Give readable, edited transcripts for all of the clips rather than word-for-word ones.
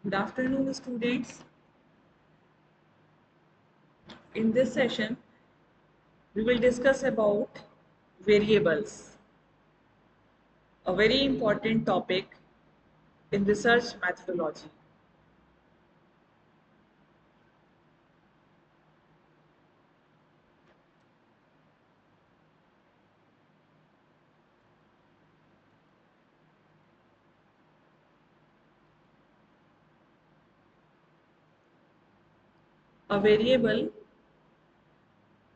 Good afternoon, students. In this session, we will discuss about variables, a very important topic in research methodology. A variable,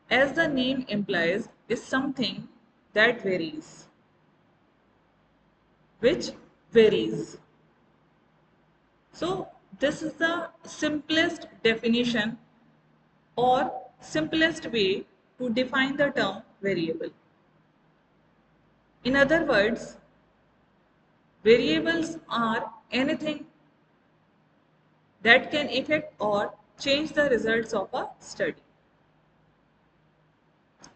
as the name implies, is something that varies, which varies. So, this is the simplest definition or simplest way to define the term variable. In other words, variables are anything that can affect or change the results of a study.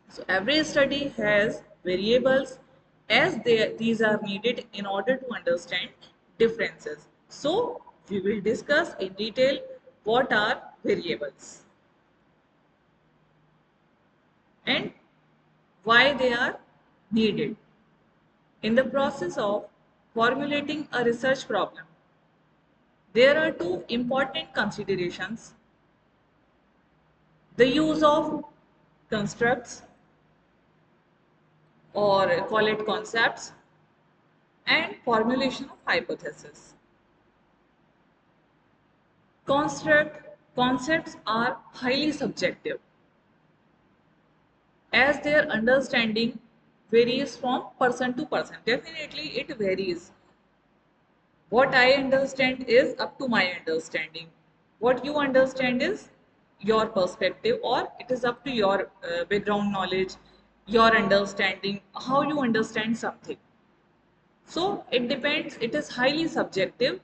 So every study has variables as these are needed in order to understand differences. So we will discuss in detail what are variables and why they are needed. In the process of formulating a research problem, there are two important considerations: the use of constructs or call it concepts and formulation of hypothesis. Concepts are highly subjective as their understanding varies from person to person. Definitely it varies. What I understand is up to my understanding. What you understand is your perspective, or it is up to your background knowledge, your understanding, how you understand something. So it depends, it is highly subjective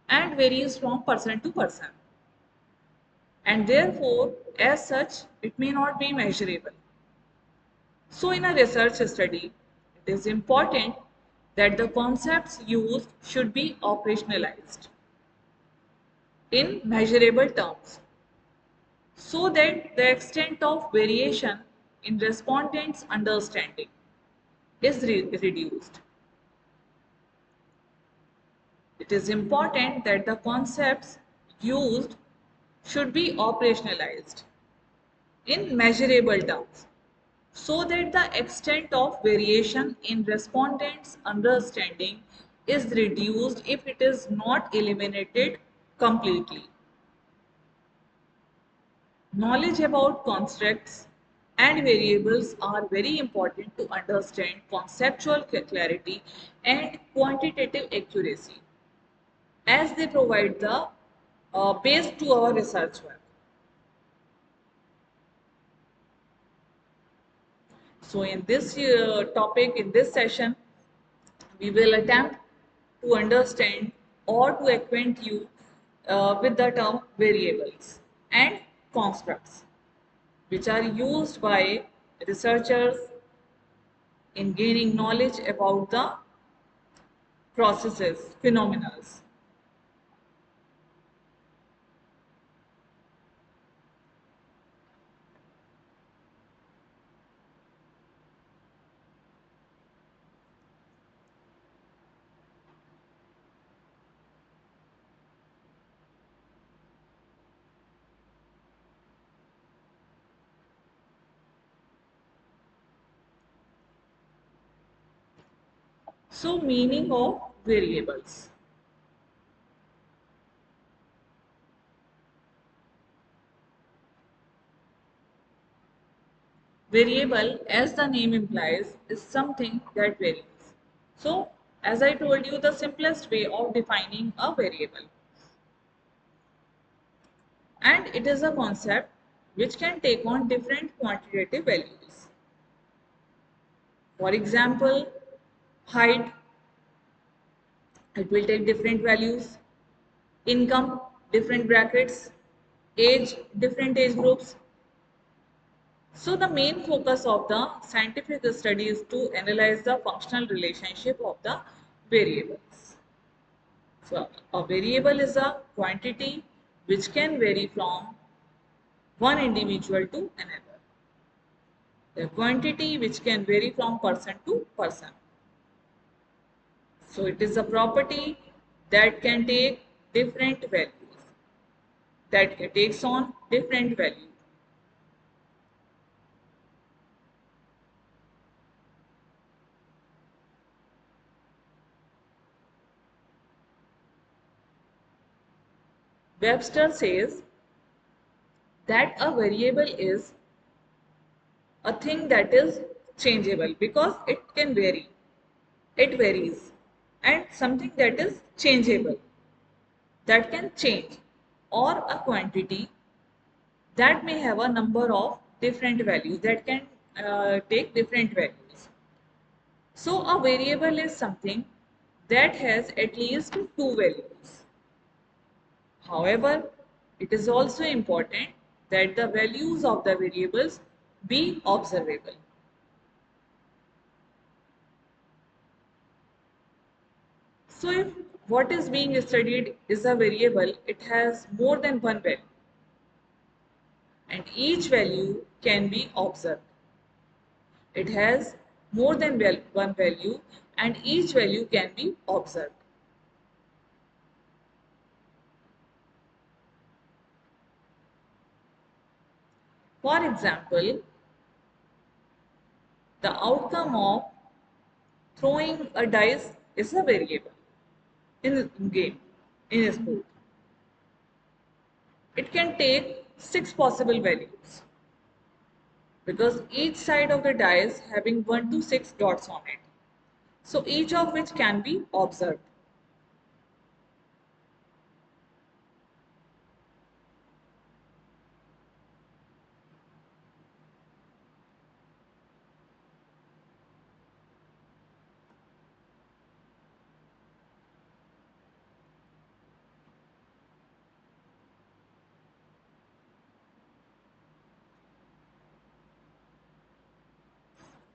and varies from person to person. And therefore, as such, it may not be measurable. So in a research study, it is important that the concepts used should be operationalized in measurable terms so that the extent of variation in respondents' understanding is reduced. It is important that the concepts used should be operationalized in measurable terms so that the extent of variation in respondents' understanding is reduced if it is not eliminated completely. Knowledge about constructs and variables are very important to understand conceptual clarity and quantitative accuracy, as they provide the base to our research work. So in this topic, in this session, we will attempt to understand or to acquaint you with the term variables and constructs, which are used by researchers in gaining knowledge about the processes, phenomena. So, meaning of variables. Variable, as the name implies, is something that varies. So, as I told you, the simplest way of defining a variable. And it is a concept which can take on different quantitative values. For example, height, it will take different values. Income, different brackets. Age, different age groups. So the main focus of the scientific study is to analyze the functional relationship of the variables. So a variable is a quantity which can vary from one individual to another. The quantity which can vary from person to person. So it is a property that can take different values, that takes on different values. Webster says that a variable is a thing that is changeable because it can vary. It varies. And something that is changeable, that can change, or a quantity that may have a number of different values, that can take different values. So a variable is something that has at least two values. However, it is also important that the values of the variables be observable. So if what is being studied is a variable, it has more than one value and each value can be observed. It has more than one value and each value can be observed. For example, the outcome of throwing a dice is a variable in a game, in a sport. It can take six possible values because each side of the dice having 1 to 6 dots on it. So each of which can be observed.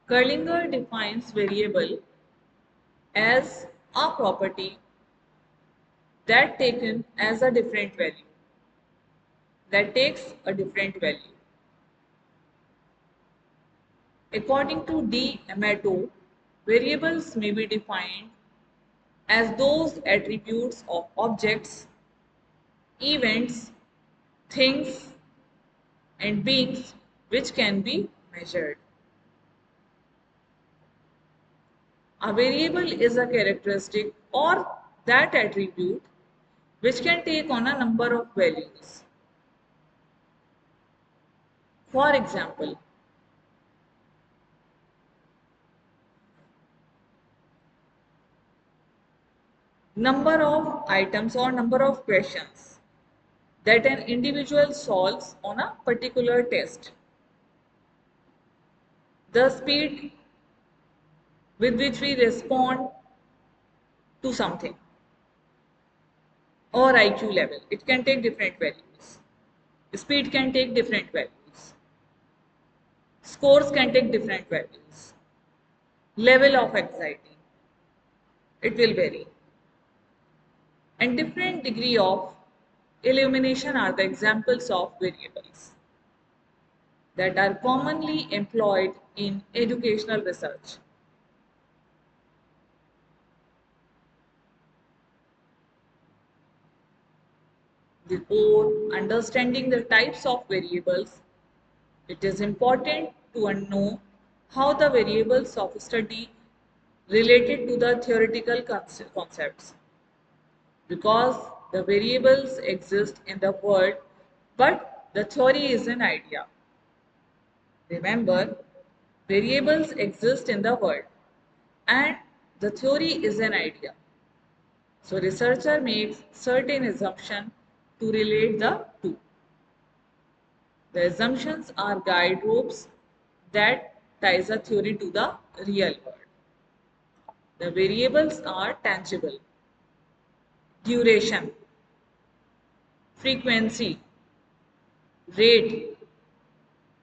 Curlinger defines variable as a property that taken as a different value, that takes a different value. According to D. Amato, variables may be defined as those attributes of objects, events, things, and beings which can be measured. A variable is a characteristic or that attribute which can take on a number of values. For example, number of items or number of questions that an individual solves on a particular test, the speed with which we respond to something, or IQ level. It can take different values. Speed can take different values. Scores can take different values. Level of anxiety, it will vary. And different degree of illumination are the examples of variables that are commonly employed in educational research. Before understanding the types of variables, it is important to know how the variables of study related to the theoretical concepts, because the variables exist in the world but the theory is an idea. Remember, variables exist in the world and the theory is an idea. So researcher makes certain assumption to relate the two. The assumptions are guide ropes that ties a theory to the real world. The variables are tangible: duration, frequency, rate,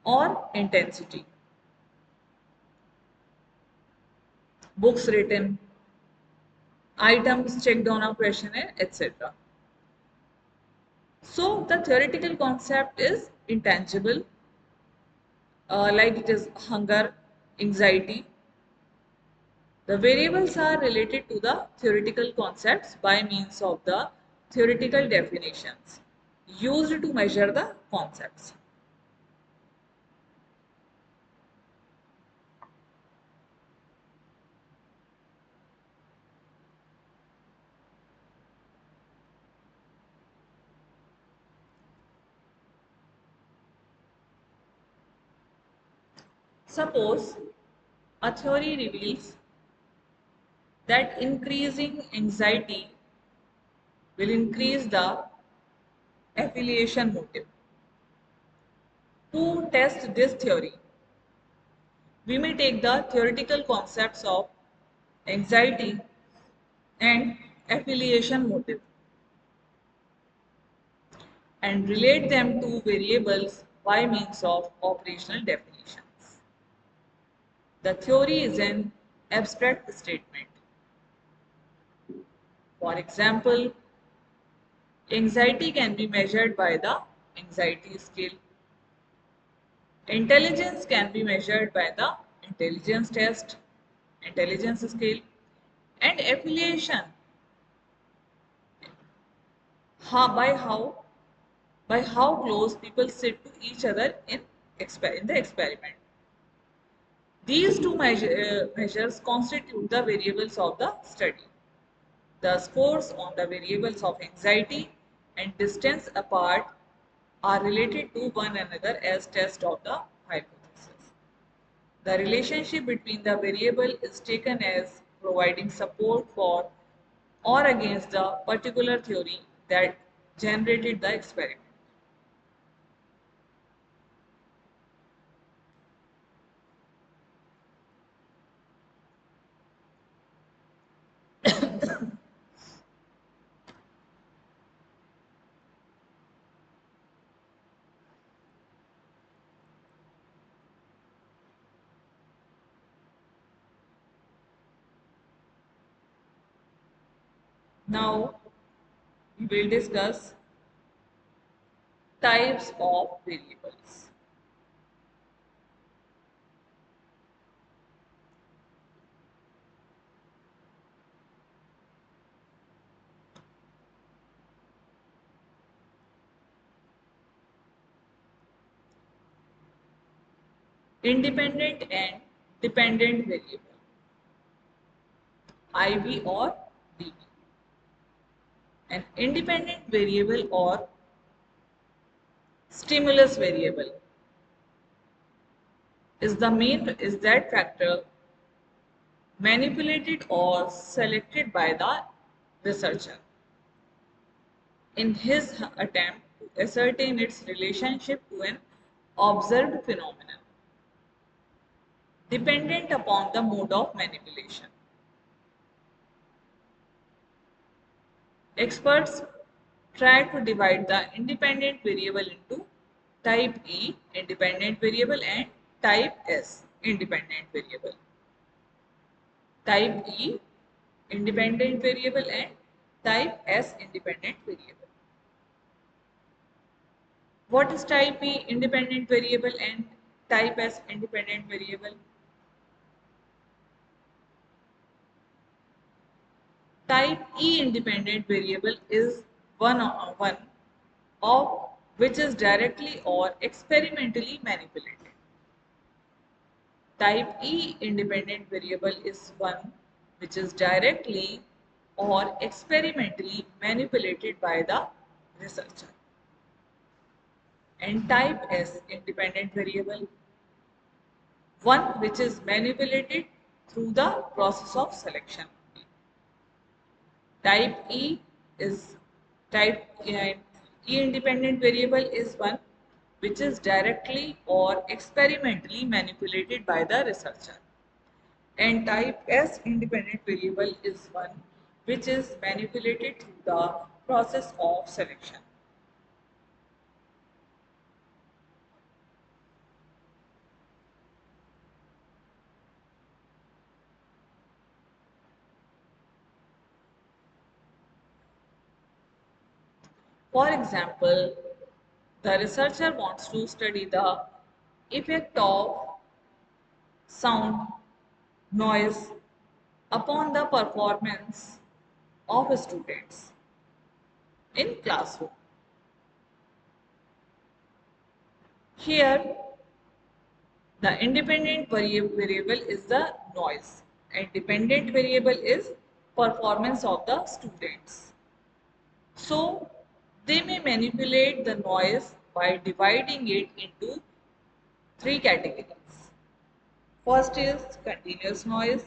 or intensity. Books written, items checked on a questionnaire, etc. So the theoretical concept is intangible, like it is hunger, anxiety. The variables are related to the theoretical concepts by means of the theoretical definitions used to measure the concepts. Suppose a theory reveals that increasing anxiety will increase the affiliation motive. To test this theory, we may take the theoretical concepts of anxiety and affiliation motive and relate them to variables by means of operational definitions. The theory is an abstract statement. For example, anxiety can be measured by the anxiety scale. Intelligence can be measured by the intelligence test, intelligence scale, and affiliation by how close people sit to each other in the experiment. These two measures constitute the variables of the study. The scores on the variables of anxiety and distance apart are related to one another as test of the hypothesis. The relationship between the variable is taken as providing support for or against the particular theory that generated the experiment. Now we will discuss types of variables. Independent and dependent variable, IV or DV. An independent variable or stimulus variable is that factor manipulated or selected by the researcher in his attempt to ascertain its relationship to an observed phenomenon, dependent upon the mode of manipulation. Experts try to divide the independent variable into type E independent variable and type S independent variable. Type E independent variable and type S independent variable. What is type E independent variable and type S independent variable? Type E independent variable is one of which is directly or experimentally manipulated. Type E independent variable is one which is directly or experimentally manipulated by the researcher. And type S independent variable, one which is manipulated through the process of selection. Type E is type E independent variable is one which is directly or experimentally manipulated by the researcher. And type S independent variable is one which is manipulated through the process of selection. For example, the researcher wants to study the effect of sound, noise upon the performance of students in classroom. Here, the independent variable is the noise and dependent variable is performance of the students. So, they may manipulate the noise by dividing it into three categories. First is continuous noise,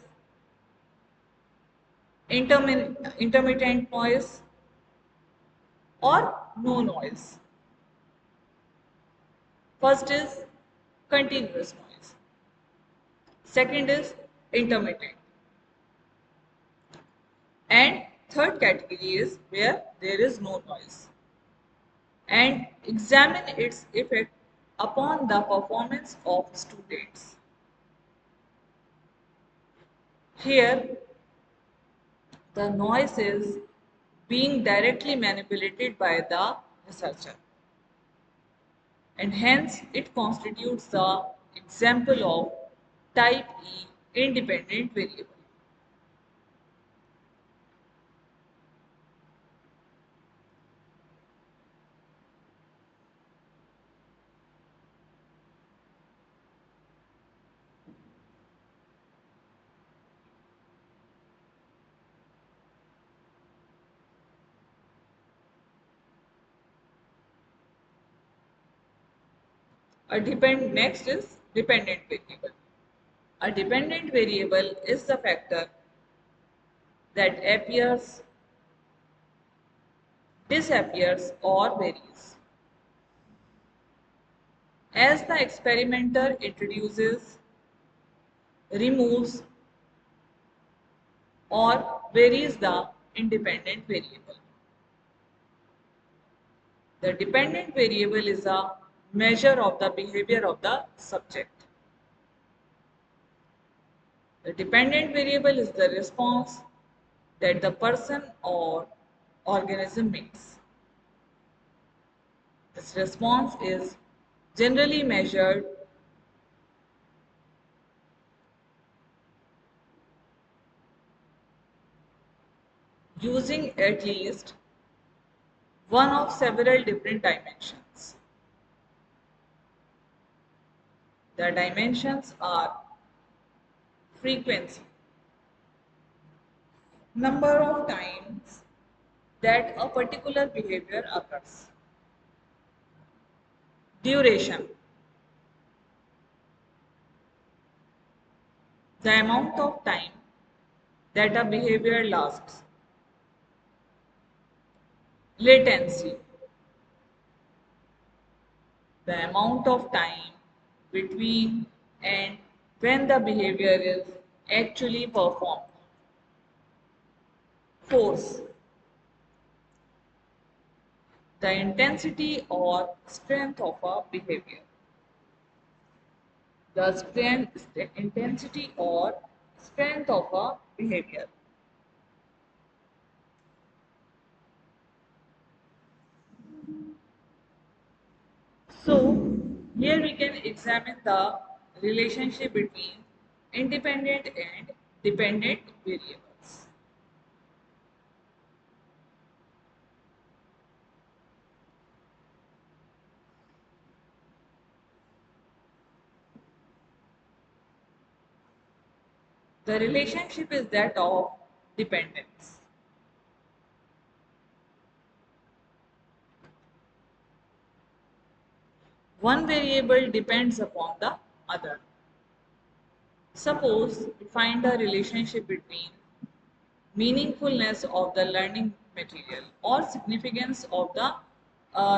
intermittent noise, or no noise. First is continuous noise. Second is intermittent. And third category is where there is no noise. And examine its effect upon the performance of students. Here, the noise is being directly manipulated by the researcher, and hence it constitutes the example of type E independent variable. Next is dependent variable. A dependent variable is the factor that appears, disappears, or varies as the experimenter introduces, removes, or varies the independent variable. The dependent variable is a measure of the behavior of the subject. The dependent variable is the response that the person or organism makes. This response is generally measured using at least one of several different dimensions. The dimensions are frequency, number of times that a particular behavior occurs, duration, the amount of time that a behavior lasts, latency, the amount of time between and when the behavior is actually performed, force, the intensity or strength of a behavior, the intensity or strength of a behavior. So, here we can examine the relationship between independent and dependent variables. The relationship is that of dependence. One variable depends upon the other. Suppose we find a relationship between meaningfulness of the learning material or significance of the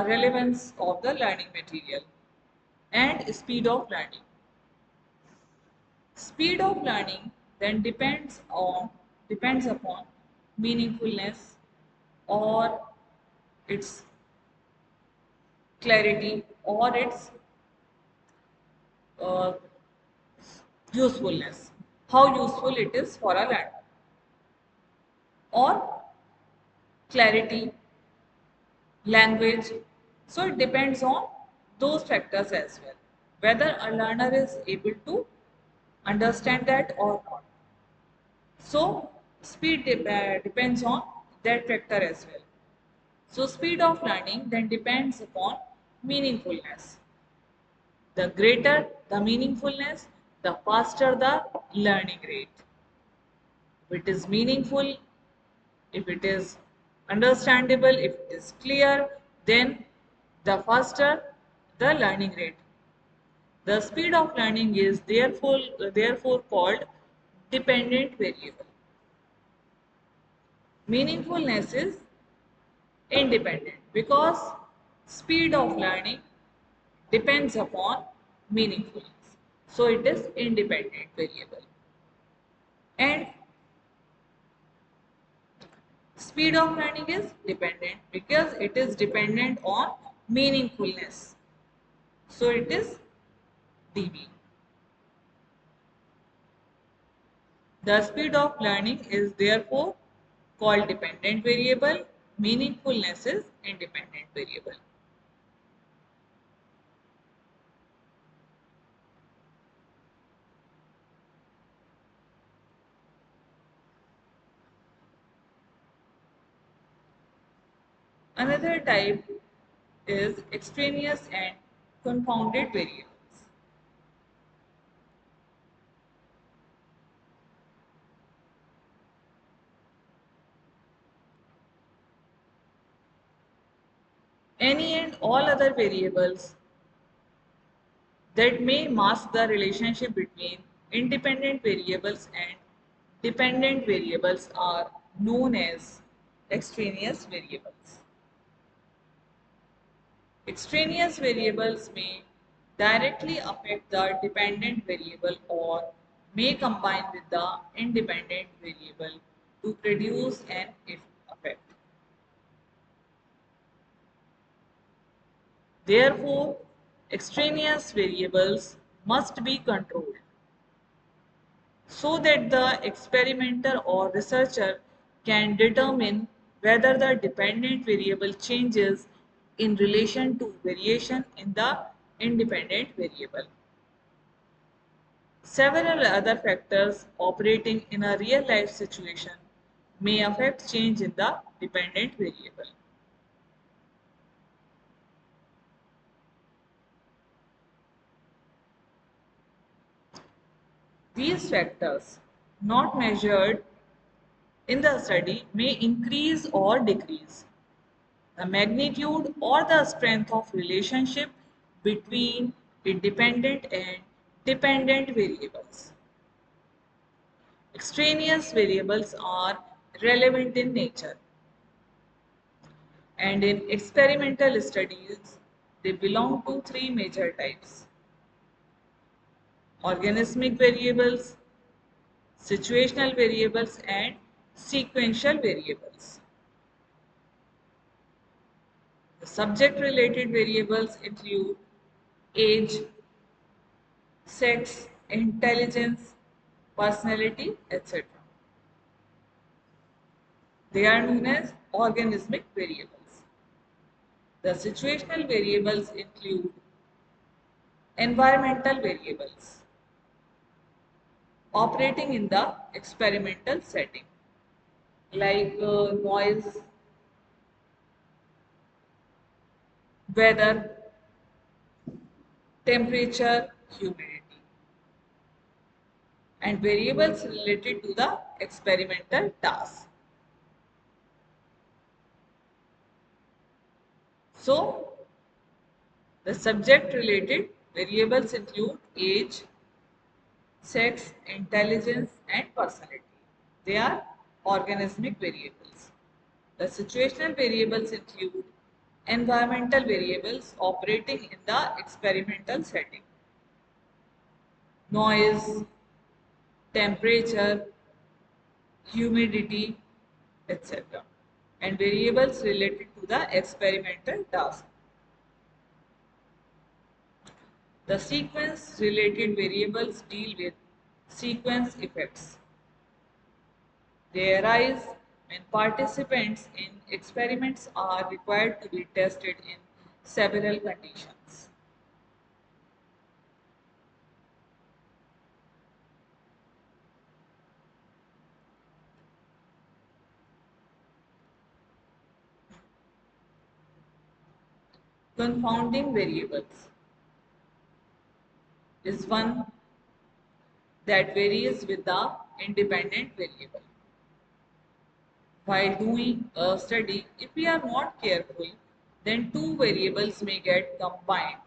relevance of the learning material and speed of learning. Speed of learning then depends upon meaningfulness or its clarity or its uh, usefulness, how useful it is for a learner, or clarity language. So it depends on those factors as well, whether a learner is able to understand that or not. So speed depends on that factor as well. So speed of learning then depends upon meaningfulness. The greater the meaningfulness, the faster the learning rate. If it is meaningful, if it is understandable, if it is clear, then the faster the learning rate. The speed of learning is therefore called dependent variable. Meaningfulness is independent because speed of learning depends upon meaningfulness. So it is independent variable. And speed of learning is dependent because it is dependent on meaningfulness. So it is dB. The speed of learning is therefore called dependent variable. Meaningfulness is independent variable. Another type is extraneous and confounded variables. Any and all other variables that may mask the relationship between independent variables and dependent variables are known as extraneous variables. Extraneous variables may directly affect the dependent variable or may combine with the independent variable to produce an effect. Therefore, extraneous variables must be controlled so that the experimenter or researcher can determine whether the dependent variable changes in relation to variation in the independent variable. Several other factors operating in a real life situation may affect change in the dependent variable. These factors, not measured in the study, may increase or decrease the magnitude or the strength of relationship between independent and dependent variables. Extraneous variables are relevant in nature, and in experimental studies, they belong to three major types: organismic variables, situational variables, and sequential variables. The subject related variables include age, sex, intelligence, personality, etc. They are known as organismic variables. The situational variables include environmental variables operating in the experimental setting, like noise, weather, temperature, humidity, and variables related to the experimental task. So, the subject related variables include age, sex, intelligence, and personality. They are organismic variables. The situational variables include environmental variables operating in the experimental setting, noise, temperature, humidity, etc., and variables related to the experimental task. The sequence related variables deal with sequence effects. They arise when participants in experiments are required to be tested in several conditions. Confounding variables is one that varies with the independent variable. While doing a study, if we are not careful, then two variables may get combined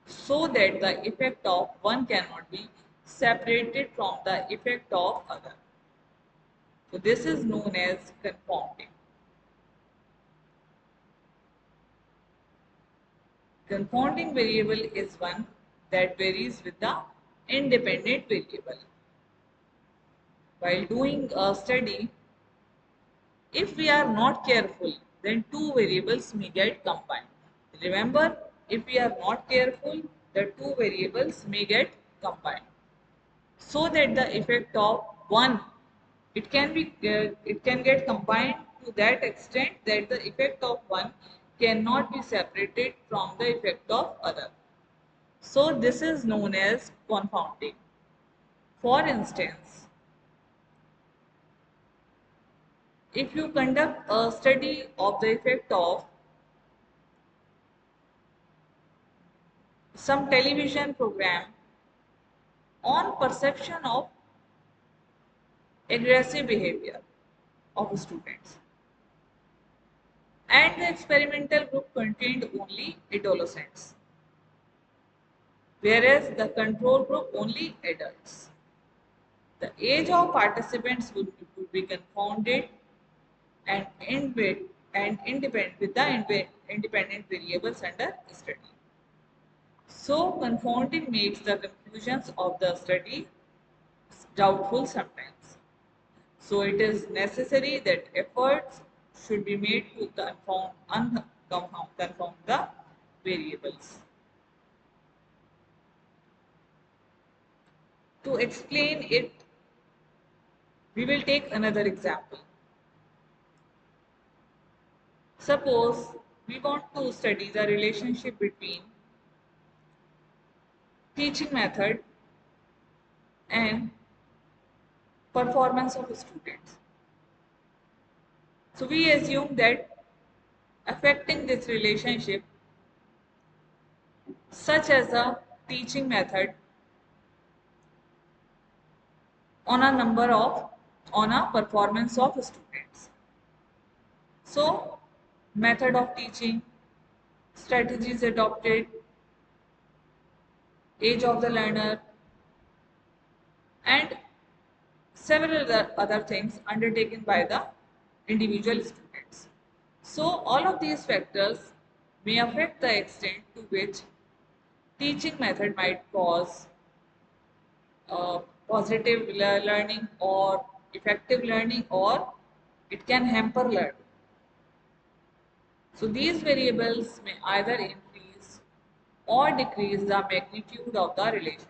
so that the effect of one cannot be separated from the effect of other. So this is known as confounding. Confounding variable is one that varies with the independent variable. While doing a study, if we are not careful, then two variables may get combined. Remember, if we are not careful, the two variables may get combined. So that the effect of one, it can get combined to that extent that the effect of one cannot be separated from the effect of other. So this is known as confounding. For instance, if you conduct a study of the effect of some television program on perception of aggressive behavior of students, and the experimental group contained only adolescents, whereas the control group only adults. The age of participants would be confounded and independent with the independent variables under study. So confounding makes the conclusions of the study doubtful sometimes. So it is necessary that efforts should be made to confound the variables. To explain it, we will take another example. Suppose we want to study the relationship between teaching method and performance of students. So we assume that affecting this relationship, such as a teaching method, on a on a performance of students. So method of teaching, strategies adopted, age of the learner, and several other things undertaken by the individual students. So all of these factors may affect the extent to which teaching method might cause uh, positive learning or effective learning, or it can hamper learning. So these variables may either increase or decrease the magnitude of the relationship.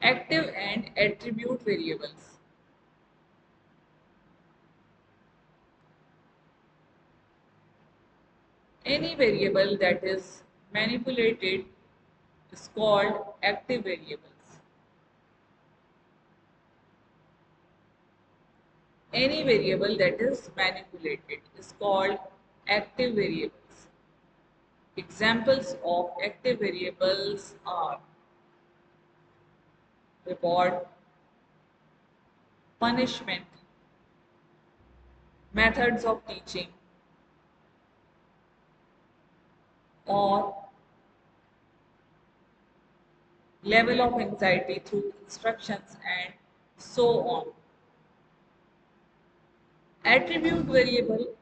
Active and attribute variables. Any variable that is manipulated is called active variables. Any variable that is manipulated is called active variables. Examples of active variables are reward, punishment, methods of teaching, or level of anxiety through instructions, and so on. Attribute variable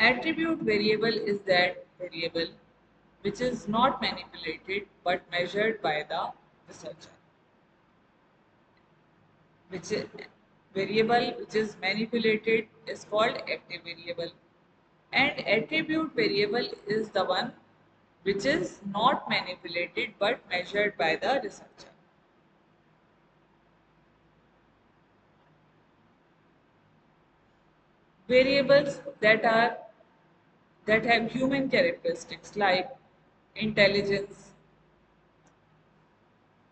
Attribute variable is that variable which is not manipulated but measured by the researcher. Which is variable which is manipulated is called active variable, and attribute variable is the one which is not manipulated but measured by the researcher. Variables that have human characteristics like intelligence,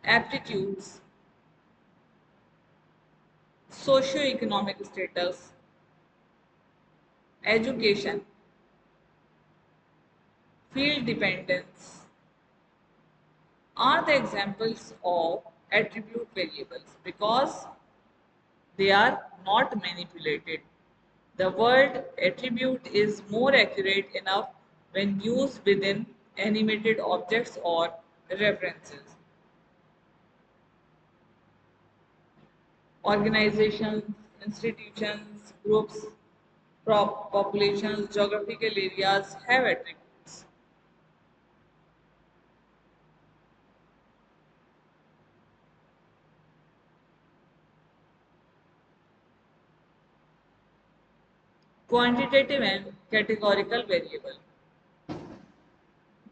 aptitudes, socio-economic status, education, field dependence are the examples of attribute variables because they are not manipulated. The word attribute is more accurate enough when used within animated objects or references. Organizations, institutions, groups, populations, geographical areas have attributes. Quantitative and categorical variable.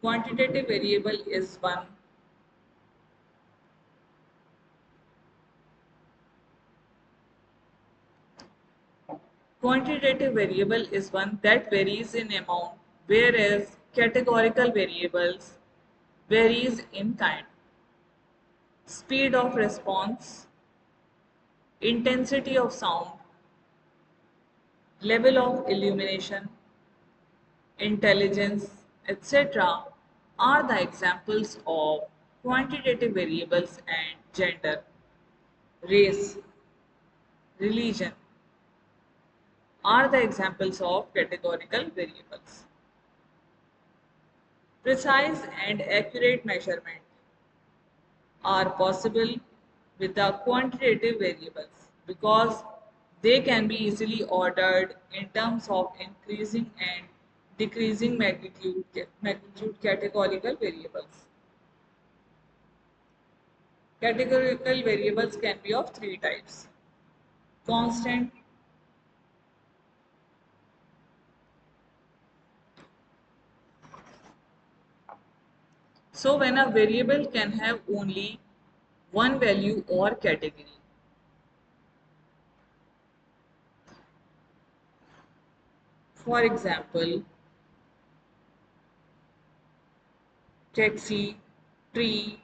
Quantitative variable is one Quantitative variable is one that varies in amount, whereas categorical variables varies in kind. Speed of response, intensity of sound, level of illumination, intelligence, etc. are the examples of quantitative variables, and gender, race, religion are the examples of categorical variables. Precise and accurate measurement are possible with the quantitative variables because they can be easily ordered in terms of increasing and decreasing magnitude categorical variables. Categorical variables can be of three types: constant, so when a variable can have only one value or category. For example, taxi, tree,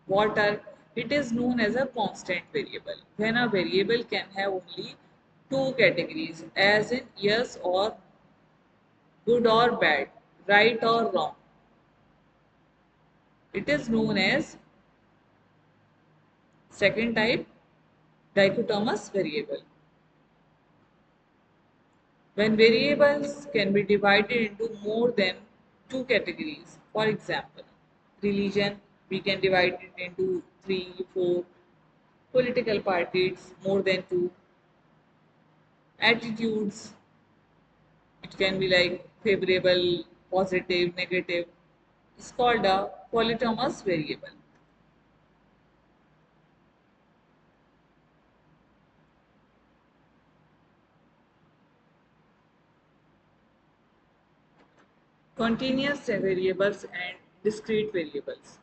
water, it is known as a constant variable. When a variable can have only two categories, as in yes or good or bad, right or wrong, it is known as second type dichotomous variable. When variables can be divided into more than two categories, for example, religion, we can divide it into three, four, political parties, more than two, attitudes, it can be like favorable, positive, negative. It's called a polytomous variable. Continuous variables and discrete variables.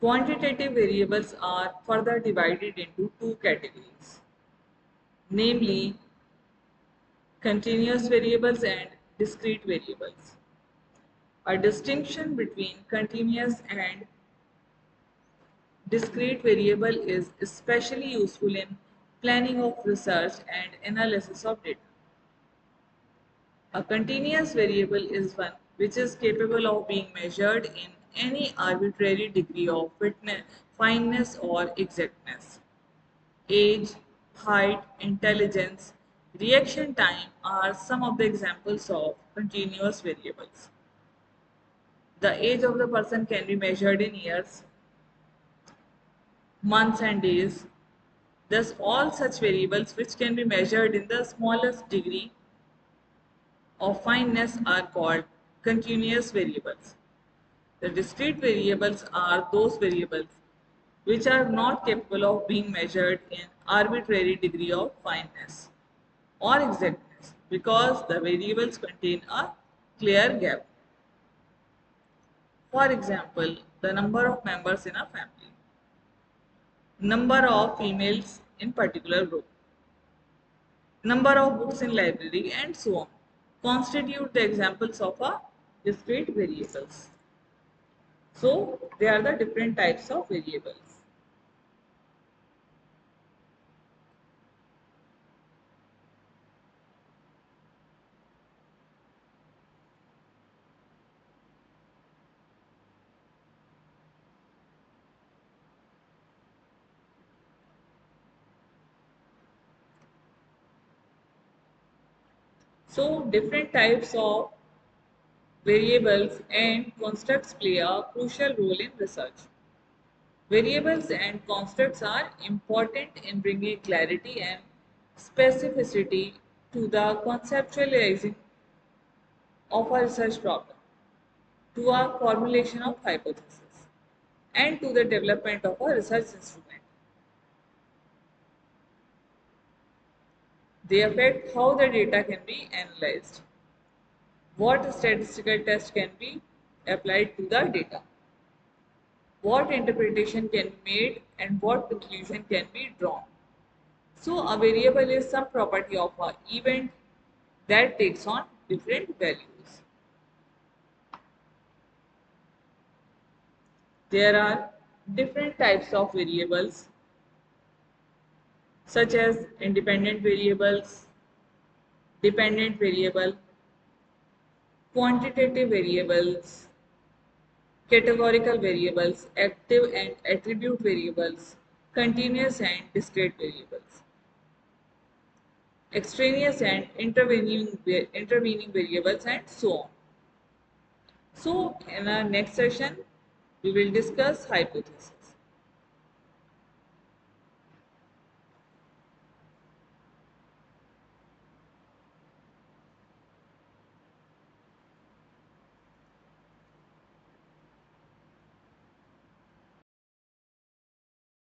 Quantitative variables are further divided into two categories, namely continuous variables and discrete variables. A distinction between continuous and discrete variable is especially useful in planning of research and analysis of data. A continuous variable is one which is capable of being measured in any arbitrary degree of fineness or exactness. Age, height, intelligence, reaction time are some of the examples of continuous variables. The age of the person can be measured in years, months, and days. Thus, all such variables which can be measured in the smallest degree of fineness are called continuous variables. The discrete variables are those variables which are not capable of being measured in arbitrary degree of fineness or exactness because the variables contain a clear gap. For example, the number of members in a family, number of females in particular group, number of books in library, and so on constitute the examples of a discrete variables. So they are the different types of variables. So different types of variables and constructs play a crucial role in research. Variables and constructs are important in bringing clarity and specificity to the conceptualizing of a research problem, to a formulation of hypothesis, and to the development of a research instrument. They affect how the data can be analyzed, what statistical test can be applied to the data, what interpretation can be made, and what conclusion can be drawn. So a variable is some property of an event that takes on different values. There are different types of variables such as independent variables, dependent variable, quantitative variables, categorical variables, active and attribute variables, continuous and discrete variables, extraneous and intervening variables, and so on. So in our next session, we will discuss hypothesis.